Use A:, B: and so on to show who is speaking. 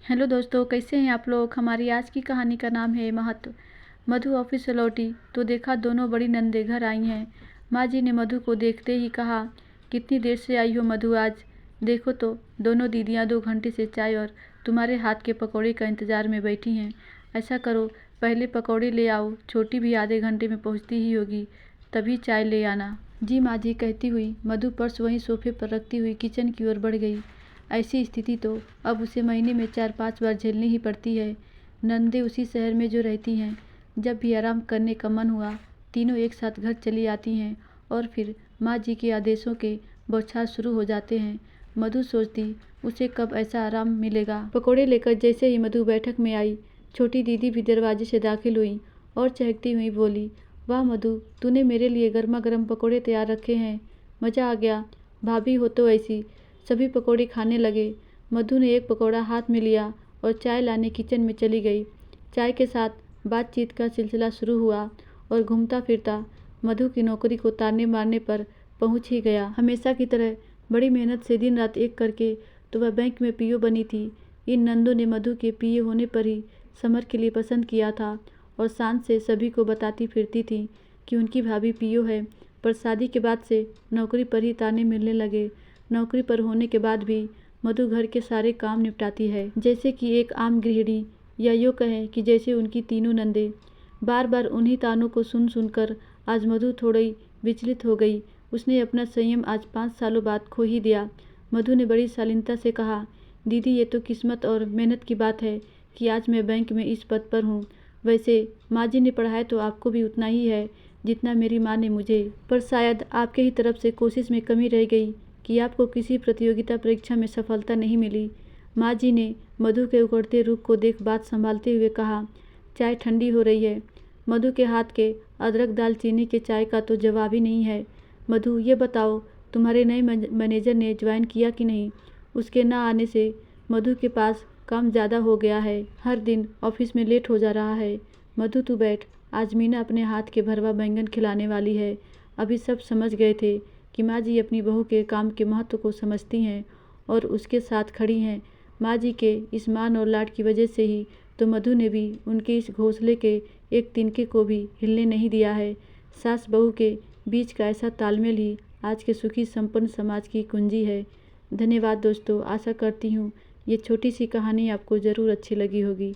A: Hello दोस्तों, कैसे हैं आप लोग। हमारी आज की कहानी का नाम है महत्व। मधु ऑफिस से लौटी तो देखा दोनों बड़ी नंदे घर आई हैं। माँ जी ने मधु को देखते ही कहा, कितनी देर से आई हो मधु आज। देखो तो दोनों दीदियाँ 2 घंटे से चाय और तुम्हारे हाथ के पकौड़े का इंतज़ार में बैठी हैं। ऐसा करो, पहले पकौड़े ले आओ, छोटी भी आधे घंटे में पहुँचती ही होगी, तभी चाय ले आना। जी माँ जी, कहती हुई मधु पर्स वहीं सोफे पर रखती हुई किचन की ओर बढ़ गई। ऐसी स्थिति तो अब उसे महीने में 4-5 बार झेलनी ही पड़ती है। नंदे उसी शहर में जो रहती हैं, जब भी आराम करने का मन हुआ तीनों एक साथ घर चली आती हैं और फिर माँ जी के आदेशों के बौछार शुरू हो जाते हैं। मधु सोचती, उसे कब ऐसा आराम मिलेगा। पकौड़े लेकर जैसे ही मधु बैठक में आई, छोटी दीदी भी दरवाजे से दाखिल हुई और चहकती हुई बोली, वाह मधु, तूने मेरे लिए गर्मा गर्म पकौड़े तैयार रखे हैं, मज़ा आ गया। भाभी हो तो ऐसी। सभी पकौड़े खाने लगे। मधु ने एक पकौड़ा हाथ में लिया और चाय लाने किचन में चली गई। चाय के साथ बातचीत का सिलसिला शुरू हुआ और घूमता फिरता मधु की नौकरी को ताने मारने पर पहुंच ही गया। हमेशा की तरह बड़ी मेहनत से दिन रात एक करके तो वह बैंक में पीओ बनी थी। इन नंदों ने मधु के पीए होने पर ही समर के लिए पसंद किया था और शान से सभी को बताती फिरती थी कि उनकी भाभी पीओ है। पर शादी के बाद से नौकरी पर ही ताने मिलने लगे। नौकरी पर होने के बाद भी मधु घर के सारे काम निपटाती है, जैसे कि एक आम गृहिणी, या यूँ कहें कि जैसे उनकी तीनों नंदे। बार बार उन्हीं तानों को सुन सुनकर आज मधु थोड़ी विचलित हो गई। उसने अपना संयम आज 5 सालों बाद खो ही दिया। मधु ने बड़ी शालीनता से कहा, दीदी ये तो किस्मत और मेहनत की बात है कि आज मैं बैंक में इस पद पर हूँ। वैसे माँ जी ने पढ़ाया तो आपको भी उतना ही है जितना मेरी माँ ने मुझे, पर शायद आपके ही तरफ से कोशिश में कमी रह गई कि आपको किसी प्रतियोगिता परीक्षा में सफलता नहीं मिली। माँ जी ने मधु के उखड़ते रूप को देख बात संभालते हुए कहा, चाय ठंडी हो रही है। मधु के हाथ के अदरक दालचीनी के चाय का तो जवाब ही नहीं है। मधु, ये बताओ तुम्हारे नए मैनेजर ने ज्वाइन किया कि नहीं। उसके ना आने से मधु के पास काम ज़्यादा हो गया है, हर दिन ऑफिस में लेट हो जा रहा है। मधु तू बैठ, आज मीना अपने हाथ के भरवा बैंगन खिलाने वाली है। अभी सब समझ गए थे कि माँ जी अपनी बहू के काम के महत्व को समझती हैं और उसके साथ खड़ी हैं। माँ जी के इस मान और लाड की वजह से ही तो मधु ने भी उनके इस घोंसले के एक तिनके को भी हिलने नहीं दिया है। सास बहू के बीच का ऐसा तालमेल ही आज के सुखी संपन्न समाज की कुंजी है। धन्यवाद दोस्तों, आशा करती हूँ ये छोटी सी कहानी आपको ज़रूर अच्छी लगी होगी।